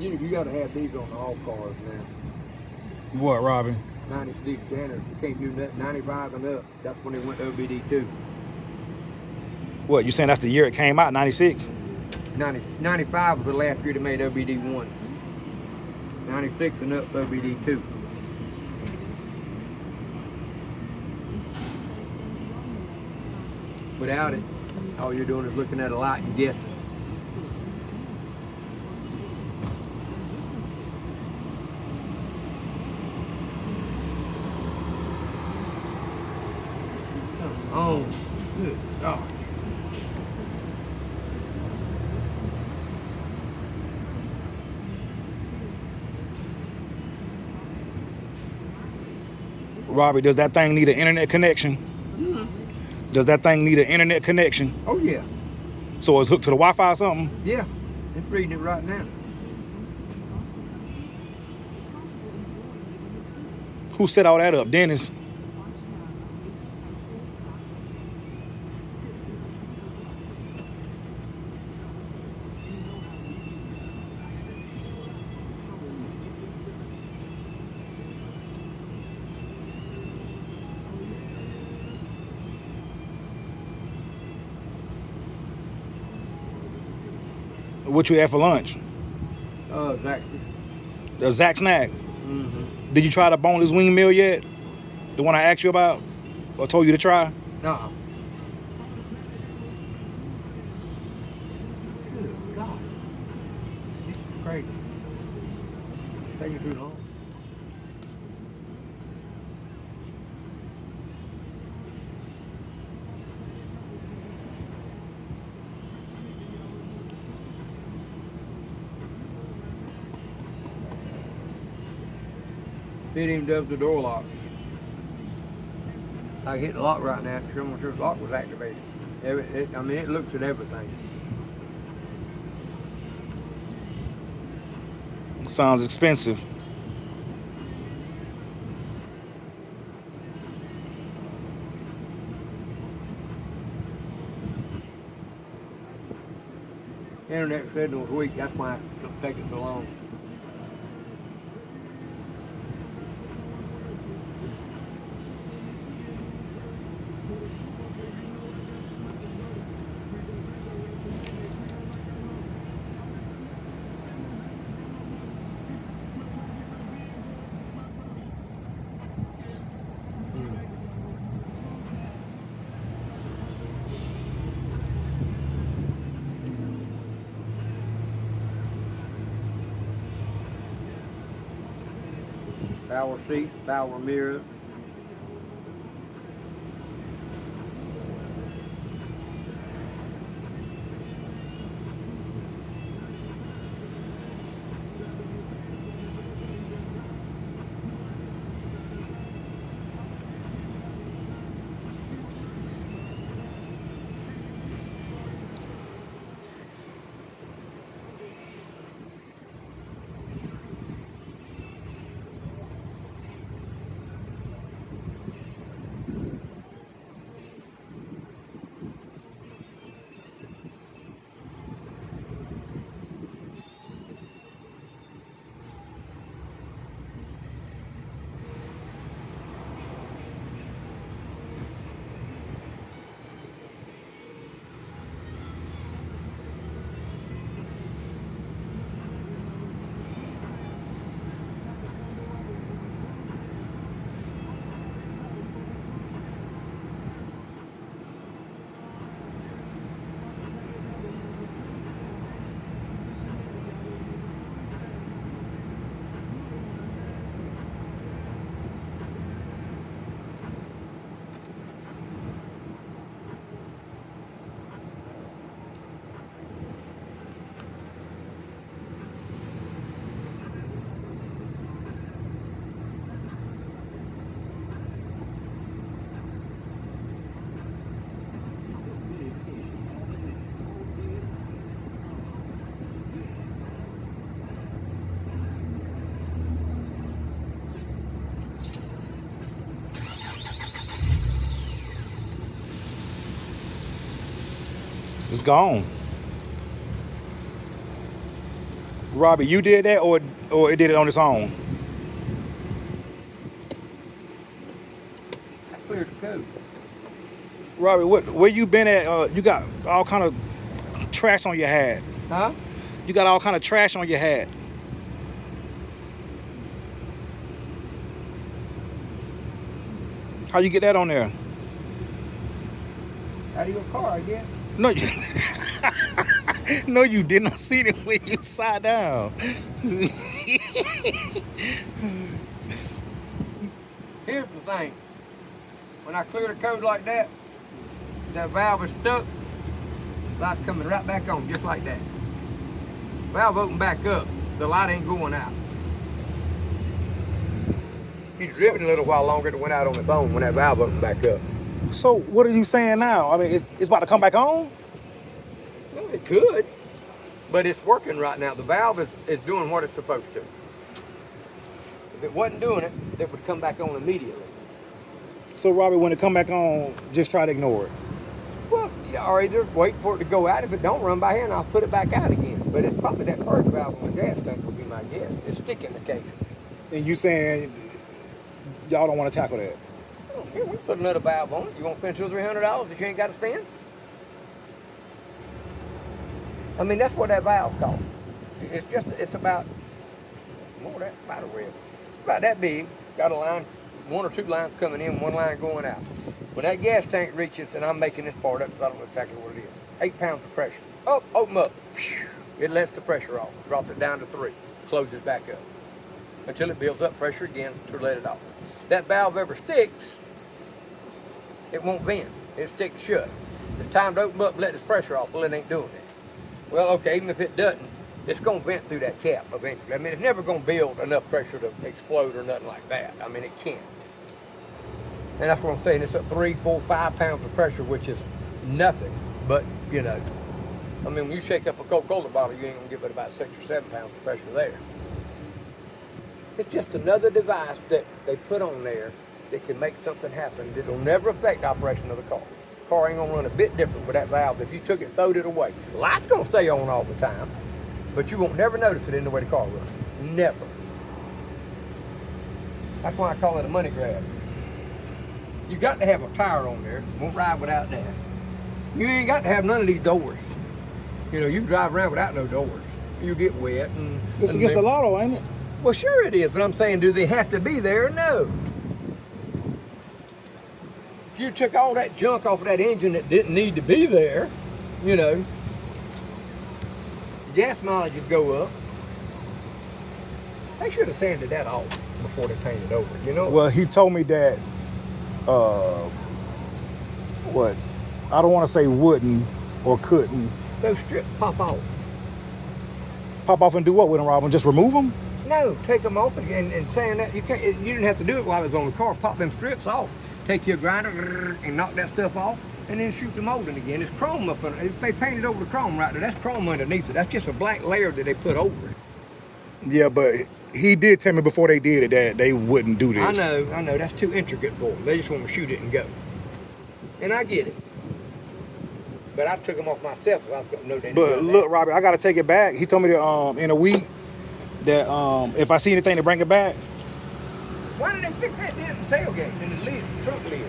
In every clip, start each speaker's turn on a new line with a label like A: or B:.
A: You got to have these on all cars now.
B: What, Robbie?
A: 96 standards. You can't do that. 95 and up. That's when they went to OBD2.
B: What, you saying that's the year it came out, 96?
A: 95 was the last year they made OBD1. 96 and up, OBD2. Without it, all you're doing is looking at a light and guessing. Oh, good God.
B: Robbie, does that thing need an internet connection?
A: Mm-hmm.
B: Does that thing need an internet connection?
A: Oh, yeah.
B: So it's hooked to the Wi-Fi or something?
A: Yeah, it's reading it right now.
B: Who set all that up? Dennis? What you had for lunch?
A: Exactly.
B: The Zack Snack.
A: Mm-hmm.
B: Did you try the boneless wing meal yet? The one I asked you about? Or told you to try?
A: Uh-uh. Good God. This is crazy. It's taking too long. It even does the door lock. I hit the lock right now. I'm sure the lock was activated. I mean, it looks at everything.
B: Sounds expensive.
A: Internet signal's weak. That's why it's taking so long. Power seat, power mirrors.
B: It's gone. Robbie, you did that or it did it on its own?
A: I cleared the code.
B: Robbie, where you been at? You got all kind of trash on your hat.
A: Huh?
B: You got all kind of trash on your hat. How you get that on there?
A: Out of your car, I guess.
B: No, you, no, you did not see it when you sat down.
A: Here's the thing. When I clear the code like that, that valve is stuck, light's coming right back on, just like that. Valve opened back up, the light ain't going out. He's driven a little while longer, it went out on its own when that valve opened back up.
B: So what are you saying now? I mean, it's about to come back on?
A: Well, it could, but it's working right now. The valve is doing what it's supposed to. If it wasn't doing it, it would come back on immediately.
B: So Robbie, when it come back on, just try to ignore it.
A: Well, yeah, or either wait for it to go out. If it don't, run by here and I'll put it back out again. But it's probably that first valve on the gas tank would be my guess. It's sticking occasionally.
B: And you saying y'all don't want to tackle that?
A: Oh, here, we put another valve on it. You want to spend $200 or $300 that you ain't got to spend? I mean, that's what that valve costs. It's about more than that, about a rev. It's about that big. Got a line, one or two lines coming in, one line going out. When that gas tank reaches, and I'm making this part up because I don't know exactly what it is, 8 pounds of pressure. Up, open up. It lets the pressure off, drops it down to 3, closes back up until it builds up pressure again to let it off. If that valve ever sticks, it won't vent. It sticks shut. It's time to open up and let this pressure off. Well, it ain't doing it. Well, okay, even if it doesn't, it's going to vent through that cap eventually. I mean, it's never going to build enough pressure to explode or nothing like that. I mean, it can't. And that's what I'm saying. It's up 3, 4, 5 pounds of pressure, which is nothing. But, you know, I mean, when you shake up a Coca-Cola bottle, you ain't going to give it about 6 or 7 pounds of pressure there. It's just another device that they put on there that can make something happen that will never affect the operation of the car. The car ain't going to run a bit different with that valve. If you took it, throwed it away, the light's going to stay on all the time, but you won't never notice it in the way the car runs. Never. That's why I call it a money grab. You got to have a tire on there. Won't ride without that. You ain't got to have none of these doors. You know, you can drive around without no doors. You get wet.
B: It's against the law, though, ain't it?
A: Well, sure it is, but I'm saying, do they have to be there? No. If you took all that junk off of that engine that didn't need to be there, you know, gas mileage would go up. They should have sanded that off before they painted over, you know?
B: Well, he told me that, I don't want to say wouldn't or couldn't.
A: Those strips pop off.
B: Pop off and do what with them, Robin? Just remove them?
A: No, take them off again and saying that you can't. You didn't have to do it while it was on the car. Pop them strips off. Take your grinder and knock that stuff off, and then shoot the molding again. It's chrome up under. If they painted over the chrome right there, that's chrome underneath it. That's just a black layer that they put over it.
B: Yeah, but he did tell me before they did it that they wouldn't do this.
A: I know. That's too intricate for them. They just want to shoot it and go. And I get it. But I took them off myself. So I was know they.
B: But look, Robbie, I got to take it back. He told me that in a week that if I see anything to bring it back.
A: Why did they fix that dent and tailgate and the lid, trunk lid?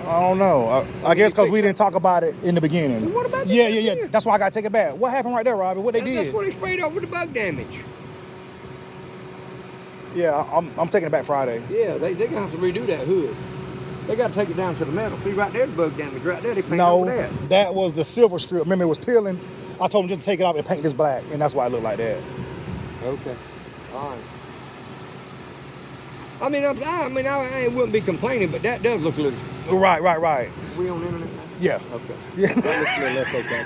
B: I don't know. I guess because we didn't talk about it in the beginning.
A: Well, what about
B: Yeah. That's why I got to take it back. What happened right there, Robbie? What they did?
A: That's what they sprayed over the bug damage.
B: Yeah, I'm taking it back Friday.
A: Yeah, they're going to have to redo that hood. They got to take it down to the metal. See, right there's bug damage. Right there, they painted over that.
B: That was the silver strip. Remember, it was peeling. I told him just to take it off and paint this black, and that's why it looked like that.
A: Okay. All right. I wouldn't be complaining, but that does look a little...
B: Right.
A: We on the internet now?
B: Yeah.
A: Okay.
B: Yeah.
A: That looks a little less okay.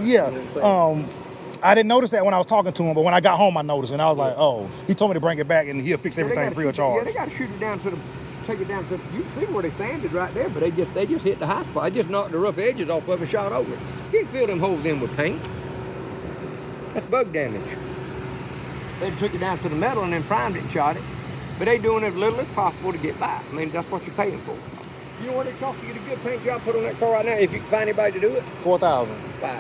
B: Yeah.
A: You know what I'm saying?
B: I didn't notice that when I was talking to him, but when I got home, I noticed, and I was like, oh, he told me to bring it back, and he'll fix everything free of charge.
A: Yeah, they got to shoot it down to the... Take it down to... You see where they sanded right there, but they just hit the high spot. They just knocked the rough edges off of it, shot over it. You can't fill them holes in with paint. That's bug damage. They took it down to the metal and then primed it and shot it. But they doing as little as possible to get by. I mean, that's what you're paying for. You know what it costs to get a good paint job put on that car right now if you can find anybody to do it?
B: $4,000.
A: $5,000.